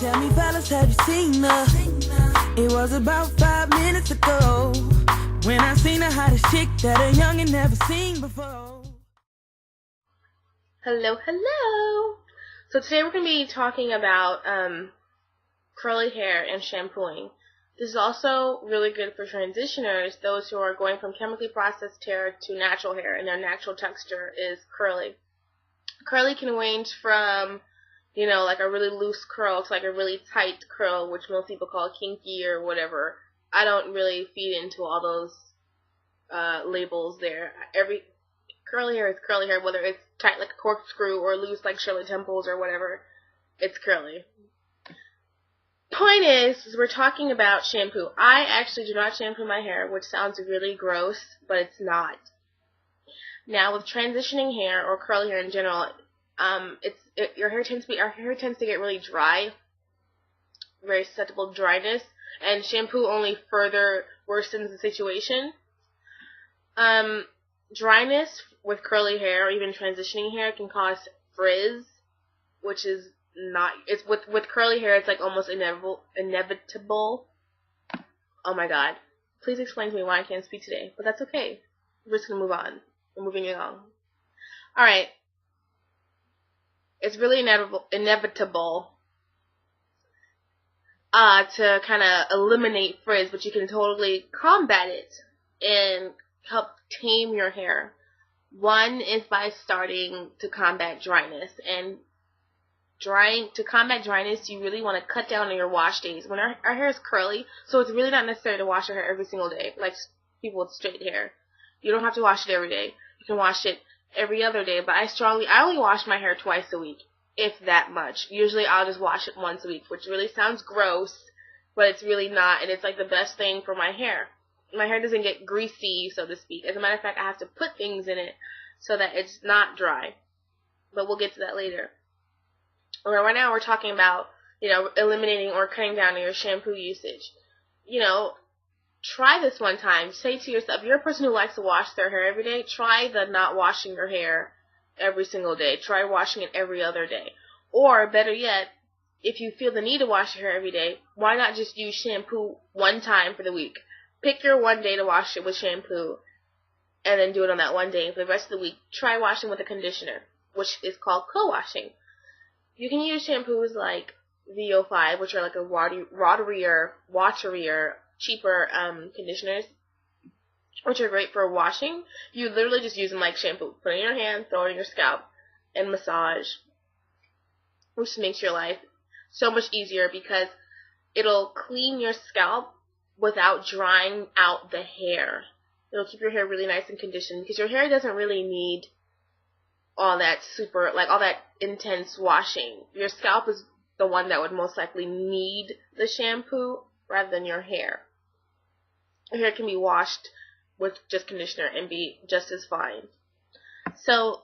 Tell me, fellas, have you seen her? It was about 5 minutes ago when I seen the hottest chick that a youngin' never seen before. Hello, hello. So today we're going to be talking about curly hair and shampooing. This is also really good for transitioners, those who are going from chemically processed hair to natural hair, and their natural texture is curly. Curly can range from, like a really loose curl to like a really tight curl, which most people call kinky or whatever. I don't really feed into all those labels there. Every curly hair is curly hair, whether it's tight like a corkscrew or loose like Shirley Temples or whatever. It's curly. Point is we're talking about shampoo. I actually do not shampoo my hair, which sounds really gross, but it's not. Now, with transitioning hair or curly hair in general, our hair tends to get really dry, very susceptible to dryness, and shampoo only further worsens the situation. Dryness with curly hair or even transitioning hair can cause frizz, which is with curly hair, it's like almost inevitable. Oh my god. Please explain to me why I can't speak today. But that's okay. We're just going to move on. We're moving along. Alright. It's really inevitable to kind of eliminate frizz, but you can totally combat it and help tame your hair. One is by starting to combat dryness, and to combat dryness, you really want to cut down on your wash days. When our hair is curly, so it's really not necessary to wash your hair every single day, like people with straight hair. You don't have to wash it every day. You can wash it every other day, but I only wash my hair twice a week, if that much. Usually I'll just wash it once a week, which really sounds gross, but it's really not, and it's like the best thing for my hair. My hair doesn't get greasy, so to speak. As a matter of fact, I have to put things in it so that it's not dry, but we'll get to that later. Right now we're talking about, eliminating or cutting down on your shampoo usage. Try this one time. Say to yourself, if you're a person who likes to wash their hair every day, try the not washing your hair every single day. Try washing it every other day. Or, better yet, if you feel the need to wash your hair every day, why not just use shampoo one time for the week? Pick your one day to wash it with shampoo, and then do it on that one day. For the rest of the week, try washing with a conditioner, which is called co-washing. You can use shampoos like VO5, which are like a waterier, cheaper conditioners, which are great for washing. You literally just use them like shampoo. Put it in your hand, throw it in your scalp, and massage, which makes your life so much easier because it'll clean your scalp without drying out the hair. It'll keep your hair really nice and conditioned because your hair doesn't really need all that intense washing. Your scalp is the one that would most likely need the shampoo rather than your hair. Your hair can be washed with just conditioner and be just as fine. So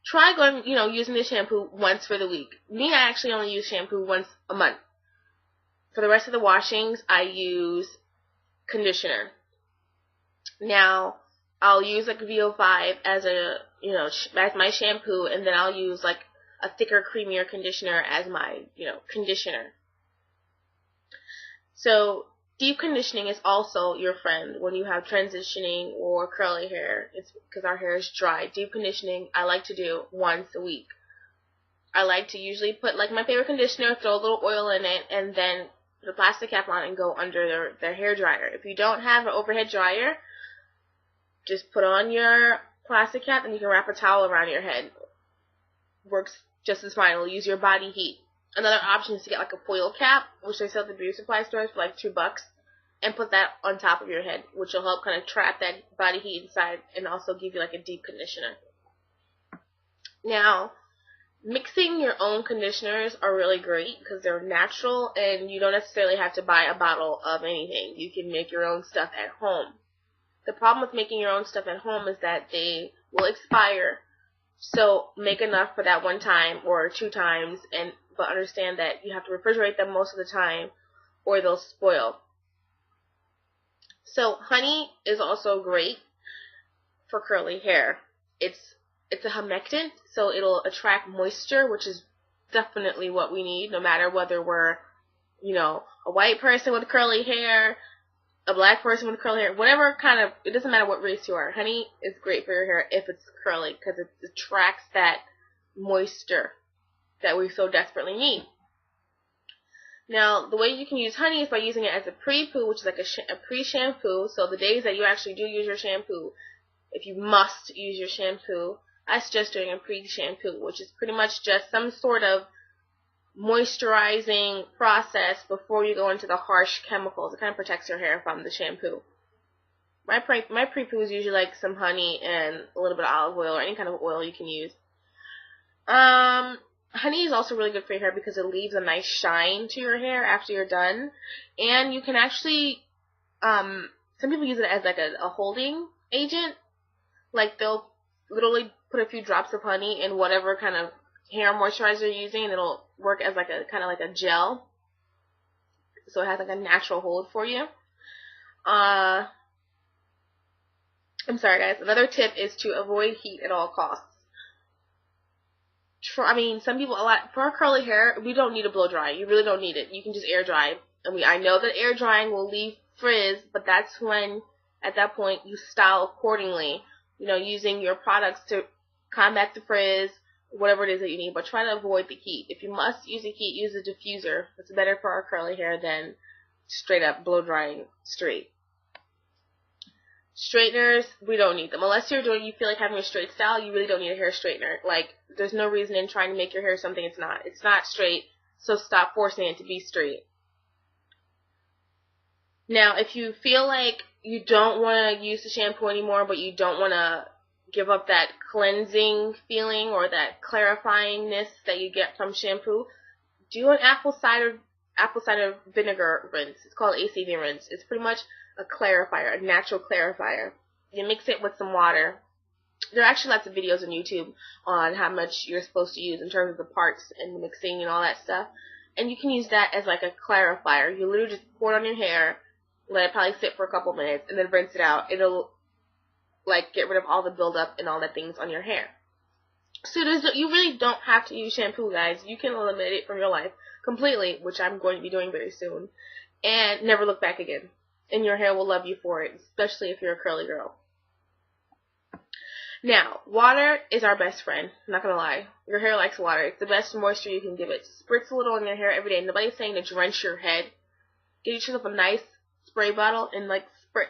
try using the shampoo once for the week. Me, I actually only use shampoo once a month. For the rest of the washings, I use conditioner. Now, I'll use like VO5 as as my shampoo, and then I'll use like a thicker, creamier conditioner as my, conditioner. So deep conditioning is also your friend when you have transitioning or curly hair. It's because our hair is dry. Deep conditioning I like to do once a week. I like to usually put like my favorite conditioner, throw a little oil in it, and then put a plastic cap on and go under their hair dryer. If you don't have an overhead dryer, just put on your plastic cap and you can wrap a towel around your head. Works just as fine. It'll use your body heat. Another option is to get like a foil cap, which they sell at the beauty supply stores for like $2, and put that on top of your head, which will help kind of trap that body heat inside and also give you like a deep conditioner. Now, mixing your own conditioners are really great because they're natural and you don't necessarily have to buy a bottle of anything. You can make your own stuff at home. The problem with making your own stuff at home is that they will expire. So make enough for that one time or 2 times, but understand that you have to refrigerate them most of the time or they'll spoil. So honey is also great for curly hair. It's a humectant, so it'll attract moisture, which is definitely what we need, no matter whether we're you know, a white person with curly hair, a black person with curly hair, whatever kind of, it doesn't matter what race you are. Honey is great for your hair if it's curly because it attracts that moisture that we so desperately need. Now, the way you can use honey is by using it as a pre-poo, which is like a pre-shampoo. So the days that you actually do use your shampoo, if you must use your shampoo, I suggest doing a pre-shampoo, which is pretty much just some sort of moisturizing process before you go into the harsh chemicals. It kind of protects your hair from the shampoo. My pre-poo is usually like some honey and a little bit of olive oil or any kind of oil you can use. Honey is also really good for your hair because it leaves a nice shine to your hair after you're done. And you can actually, some people use it as like a holding agent. Like they'll literally put a few drops of honey in whatever kind of hair moisturizer you're using, and it'll work as like a kind of like a gel. So it has like a natural hold for you. I'm sorry guys. Another tip is to avoid heat at all costs. Some people, for our curly hair, we don't need to blow dry. You really don't need it. You can just air dry. I know that air drying will leave frizz, but that's when, at that point, you style accordingly. You know, using your products to combat the frizz, whatever it is that you need, but try to avoid the heat. If you must use the heat, use a diffuser. It's better for our curly hair than straight up blow drying straight. Straighteners, we don't need them. Unless you feel like having a straight style, you really don't need a hair straightener. Like, there's no reason in trying to make your hair something it's not. It's not straight, so stop forcing it to be straight. Now, if you feel like you don't want to use the shampoo anymore, but you don't want to give up that cleansing feeling or that clarifyingness that you get from shampoo, do an apple cider vinegar rinse. It's called ACV rinse. It's pretty much a clarifier, a natural clarifier. You mix it with some water. There are actually lots of videos on YouTube on how much you're supposed to use in terms of the parts and mixing and all that stuff. And you can use that as like a clarifier. You literally just pour it on your hair, let it probably sit for a couple minutes, and then rinse it out. It'll like get rid of all the buildup and all that things on your hair. So you really don't have to use shampoo, guys. You can eliminate it from your life completely, which I'm going to be doing very soon, and never look back again. And your hair will love you for it, especially if you're a curly girl. Now, water is our best friend. I'm not going to lie. Your hair likes water. It's the best moisture you can give it. Spritz a little in your hair every day. Nobody's saying to drench your head. Get yourself a nice spray bottle and, like, spritz.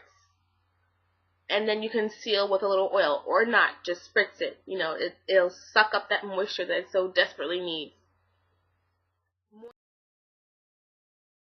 And then you can seal with a little oil. Or not. Just spritz it. You know, it'll suck up that moisture that it so desperately needs.